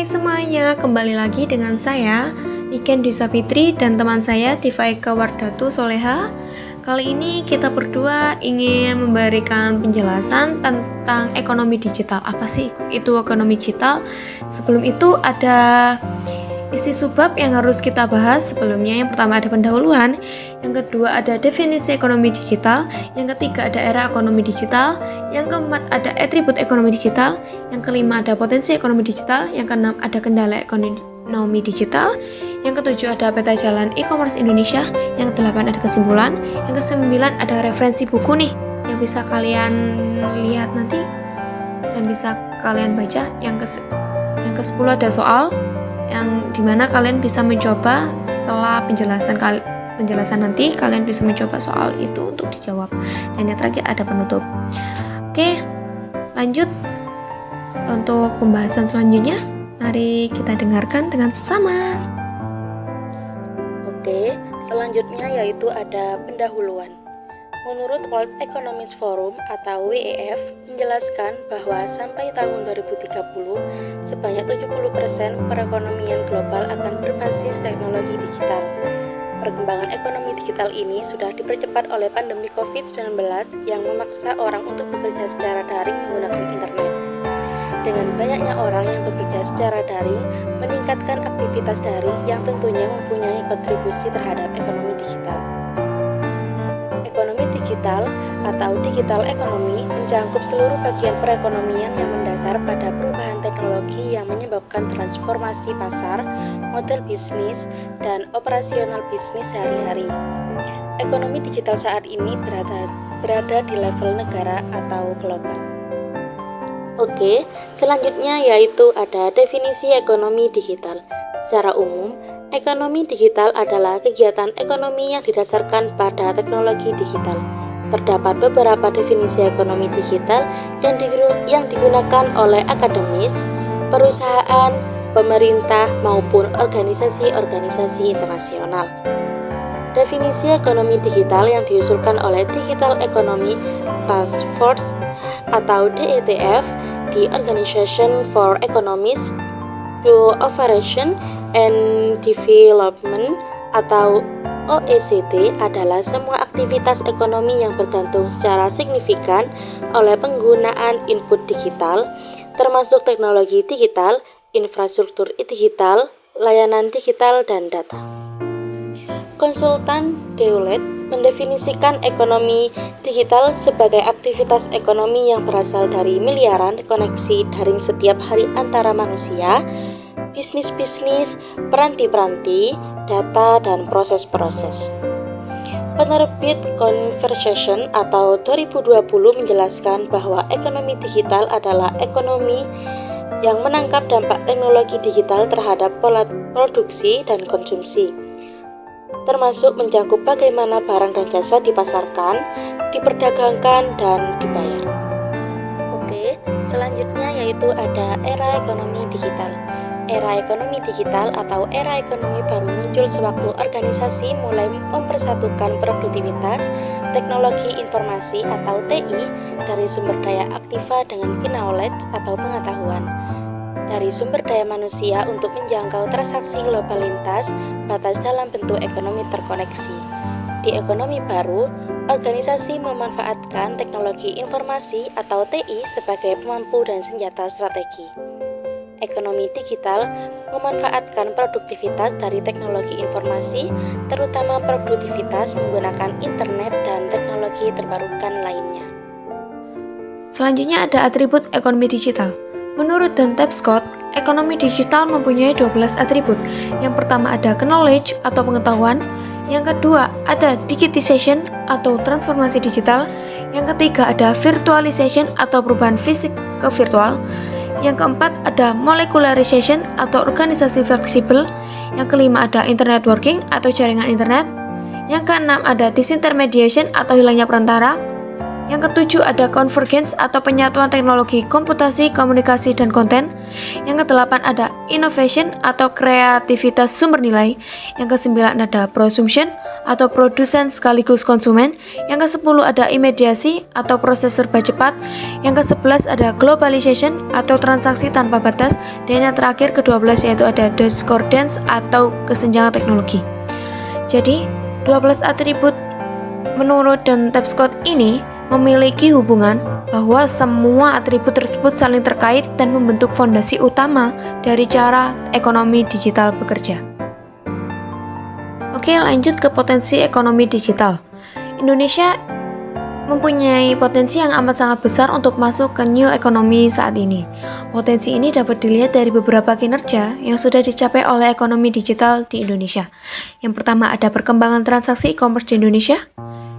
semuanya, kembali lagi dengan saya Niken Dwi Sapitri dan teman saya Diva Eka Wardatu Soleha. Kali ini kita berdua ingin memberikan penjelasan tentang ekonomi digital. Apa sih itu ekonomi digital? Sebelum itu ada isi subbab yang harus kita bahas sebelumnya. Yang pertama ada pendahuluan, yang kedua ada definisi ekonomi digital, yang ketiga ada era ekonomi digital, yang keempat ada atribut ekonomi digital, yang kelima ada potensi ekonomi digital, yang keenam ada kendala ekonomi digital, yang ketujuh ada peta jalan e-commerce Indonesia, yang kedelapan ada kesimpulan, yang kesembilan ada referensi buku nih yang bisa kalian lihat nanti dan bisa kalian baca. Yang ke-10 ada soal yang dimana kalian bisa mencoba setelah penjelasan nanti kalian bisa mencoba soal itu untuk dijawab. Dan yang terakhir ada penutup. Oke, lanjut untuk pembahasan selanjutnya. Mari kita dengarkan dengan sama. Oke, selanjutnya yaitu ada pendahuluan. Menurut World Economic Forum atau WEF menjelaskan bahwa sampai tahun 2030 sebanyak 70% perekonomian global akan berbasis teknologi digital. Perkembangan ekonomi digital ini sudah dipercepat oleh pandemi COVID-19 yang memaksa orang untuk bekerja secara daring menggunakan internet. Dengan banyaknya orang yang bekerja secara daring, meningkatkan aktivitas daring yang tentunya mempunyai kontribusi terhadap ekonomi digital. Ekonomi digital atau digital ekonomi mencakup seluruh bagian perekonomian yang mendasar pada perubahan teknologi yang menyebabkan transformasi pasar, model bisnis, dan operasional bisnis sehari-hari. Ekonomi digital saat ini berada di level negara atau global. Oke, selanjutnya yaitu ada definisi ekonomi digital. Secara umum, ekonomi digital adalah kegiatan ekonomi yang didasarkan pada teknologi digital. Terdapat beberapa definisi ekonomi digital yang digunakan oleh akademis, perusahaan, pemerintah, maupun organisasi-organisasi internasional. Definisi ekonomi digital yang diusulkan oleh Digital Economy Task Force atau DETF di Organization for Economic Cooperation and Development atau OECD adalah semua aktivitas ekonomi yang bergantung secara signifikan oleh penggunaan input digital, termasuk teknologi digital, infrastruktur digital, layanan digital, dan data. Konsultan Deloitte mendefinisikan ekonomi digital sebagai aktivitas ekonomi yang berasal dari miliaran koneksi daring setiap hari antara manusia, bisnis-bisnis, peranti-peranti, data, dan proses-proses. Penerbit Conversation atau 2020 menjelaskan bahwa ekonomi digital adalah ekonomi yang menangkap dampak teknologi digital terhadap pola produksi dan konsumsi, termasuk mencakup bagaimana barang dan jasa dipasarkan, diperdagangkan, dan dibayar. Oke, selanjutnya yaitu ada era ekonomi digital. Era ekonomi digital atau era ekonomi baru muncul sewaktu organisasi mulai mempersatukan produktivitas, teknologi informasi atau TI dari sumber daya aktiva dengan knowledge atau pengetahuan, dari sumber daya manusia untuk menjangkau transaksi global lintas batas dalam bentuk ekonomi terkoneksi. Di ekonomi baru, organisasi memanfaatkan teknologi informasi atau TI sebagai pemampu dan senjata strategi. Ekonomi digital memanfaatkan produktivitas dari teknologi informasi, terutama produktivitas menggunakan internet dan teknologi terbarukan lainnya. Selanjutnya ada atribut ekonomi digital. Menurut Dan Tapscott, ekonomi digital mempunyai 12 atribut. Yang pertama ada knowledge atau pengetahuan, yang kedua ada digitization atau transformasi digital, yang ketiga ada virtualization atau perubahan fisik ke virtual, yang keempat ada molecularization atau organisasi fleksibel, yang kelima ada internet working atau jaringan internet, yang keenam ada disintermediation atau hilangnya perantara, Yang ketujuh ada convergence atau penyatuan teknologi komputasi, komunikasi, dan konten. Yang kedelapan ada innovation atau kreativitas sumber nilai. Yang kesembilan ada prosumption atau produsen sekaligus konsumen. Yang kesepuluh ada imediasi atau proses serba cepat. Yang kesebelas ada globalization atau transaksi tanpa batas. Dan yang terakhir ke-12 yaitu ada discordance atau kesenjangan teknologi. Jadi 12 atribut menurut Don Tapscott ini memiliki hubungan bahwa semua atribut tersebut saling terkait dan membentuk fondasi utama dari cara ekonomi digital bekerja. Oke, lanjut ke potensi ekonomi digital. Indonesia mempunyai potensi yang amat sangat besar untuk masuk ke new economy saat ini. Potensi ini dapat dilihat dari beberapa kinerja yang sudah dicapai oleh ekonomi digital di Indonesia. Yang pertama ada perkembangan transaksi e-commerce di Indonesia.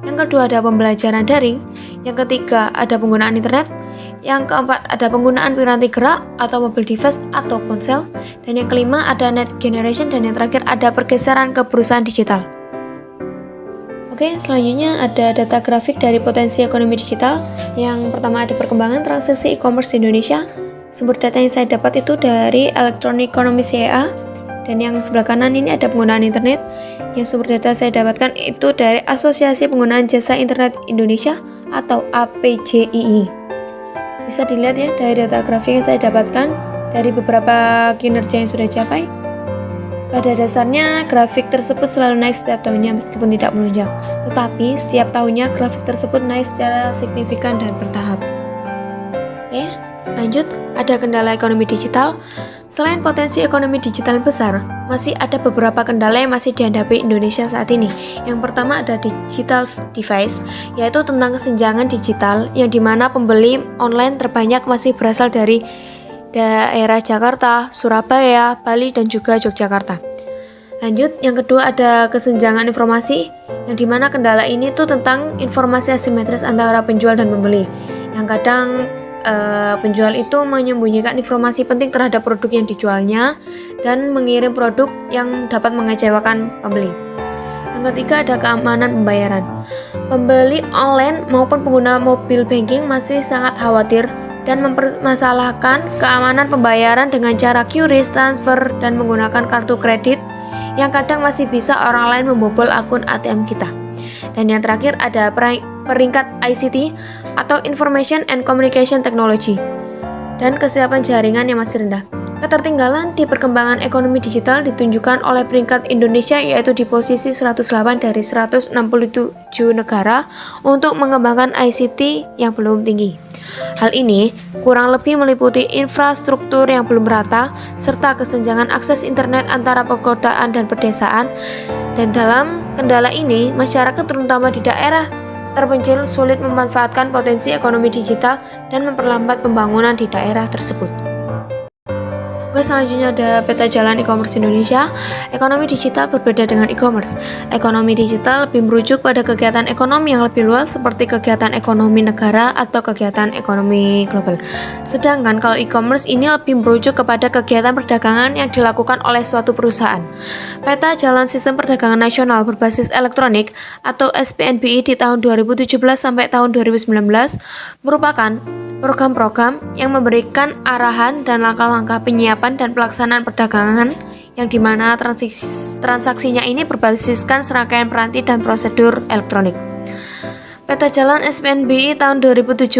Yang kedua ada pembelajaran daring. Yang ketiga ada penggunaan internet. Yang keempat ada penggunaan piranti gerak atau mobile device atau ponsel. Dan yang kelima ada net generation. Dan yang terakhir ada pergeseran ke perusahaan digital. Oke, selanjutnya ada data grafik dari potensi ekonomi digital. Yang pertama ada perkembangan transaksi e-commerce di Indonesia. Sumber data yang saya dapat itu dari Electronic Economy CEA. Dan yang sebelah kanan ini ada penggunaan internet. Yang sumber data saya dapatkan itu dari Asosiasi Penggunaan Jasa Internet Indonesia atau APJII. Bisa dilihat ya dari data grafik yang saya dapatkan dari beberapa kinerja yang sudah dicapai. Pada dasarnya grafik tersebut selalu naik setiap tahunnya meskipun tidak melonjak. Tetapi setiap tahunnya grafik tersebut naik secara signifikan dan bertahap. Oke, lanjut ada kendala ekonomi digital. Selain potensi ekonomi digital besar, masih ada beberapa kendala yang masih dihadapi Indonesia saat ini. Yang pertama ada digital device, yaitu tentang kesenjangan digital yang dimana pembeli online terbanyak masih berasal dari daerah Jakarta, Surabaya, Bali, dan juga Yogyakarta. Lanjut, yang kedua ada kesenjangan informasi, yang dimana kendala ini tuh tentang informasi asimetris antara penjual dan pembeli. Yang kadang penjual itu menyembunyikan informasi penting terhadap produk yang dijualnya dan mengirim produk yang dapat mengecewakan pembeli. Yang ketiga ada keamanan pembayaran. Pembeli online maupun pengguna mobile banking masih sangat khawatir dan mempermasalahkan keamanan pembayaran dengan cara QRIS, transfer, dan menggunakan kartu kredit yang kadang masih bisa orang lain membobol akun ATM kita. Dan yang terakhir ada peringkat ICT atau Information and Communication Technology dan kesiapan jaringan yang masih rendah. Ketertinggalan di perkembangan ekonomi digital ditunjukkan oleh peringkat Indonesia yaitu di posisi 108 dari 167 negara untuk mengembangkan ICT yang belum tinggi. Hal ini kurang lebih meliputi infrastruktur yang belum merata serta kesenjangan akses internet antara perkotaan dan pedesaan. Dan dalam kendala ini, masyarakat terutama di daerah terpencil sulit memanfaatkan potensi ekonomi digital dan memperlambat pembangunan di daerah tersebut. Oke, selanjutnya ada peta jalan e-commerce Indonesia. Ekonomi digital berbeda dengan e-commerce. Ekonomi digital lebih merujuk pada kegiatan ekonomi yang lebih luas seperti kegiatan ekonomi negara atau kegiatan ekonomi global. Sedangkan kalau e-commerce ini lebih merujuk kepada kegiatan perdagangan yang dilakukan oleh suatu perusahaan. Peta jalan sistem perdagangan nasional berbasis elektronik atau SPNBI di tahun 2017 sampai tahun 2019 merupakan program-program yang memberikan arahan dan langkah-langkah penyiapan dan pelaksanaan perdagangan yang dimana transaksinya ini berbasiskan serangkaian peranti dan prosedur elektronik. Peta jalan SPNBI tahun 2017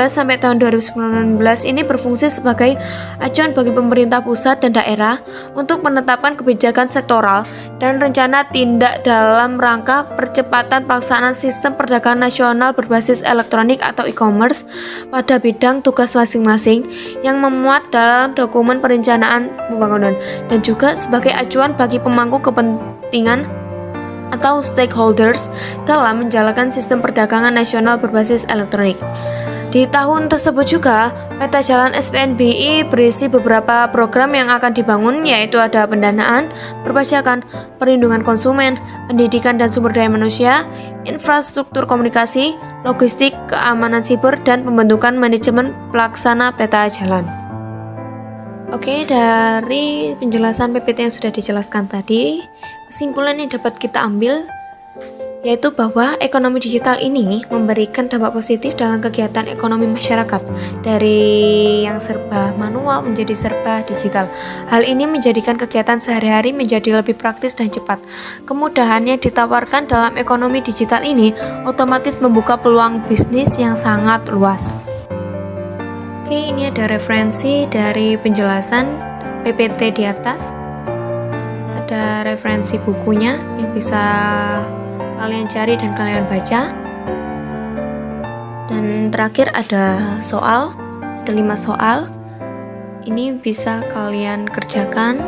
sampai tahun 2019 ini berfungsi sebagai acuan bagi pemerintah pusat dan daerah untuk menetapkan kebijakan sektoral dan rencana tindak dalam rangka percepatan pelaksanaan sistem perdagangan nasional berbasis elektronik atau e-commerce pada bidang tugas masing-masing yang memuat dalam dokumen perencanaan pembangunan dan juga sebagai acuan bagi pemangku kepentingan atau stakeholders dalam menjalankan sistem perdagangan nasional berbasis elektronik. Di tahun tersebut juga, peta jalan SPNBI berisi beberapa program yang akan dibangun, yaitu ada pendanaan, perpajakan, perlindungan konsumen, pendidikan dan sumber daya manusia, infrastruktur komunikasi, logistik, keamanan siber, dan pembentukan manajemen pelaksana peta jalan. Oke, dari penjelasan PPT yang sudah dijelaskan tadi, kesimpulan yang dapat kita ambil, yaitu bahwa ekonomi digital ini memberikan dampak positif dalam kegiatan ekonomi masyarakat dari yang serba manual menjadi serba digital. Hal ini menjadikan kegiatan sehari-hari menjadi lebih praktis dan cepat. Kemudahan yang ditawarkan dalam ekonomi digital ini otomatis membuka peluang bisnis yang sangat luas. Oke, ini ada referensi dari penjelasan PPT di atas. Ada referensi bukunya yang bisa kalian cari dan kalian baca. Dan terakhir ada soal, ada 5 soal. Ini bisa kalian kerjakan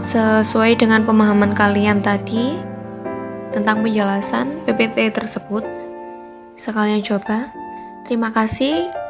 sesuai dengan pemahaman kalian tadi tentang penjelasan PPT tersebut. Bisa kalian coba. Terima kasih.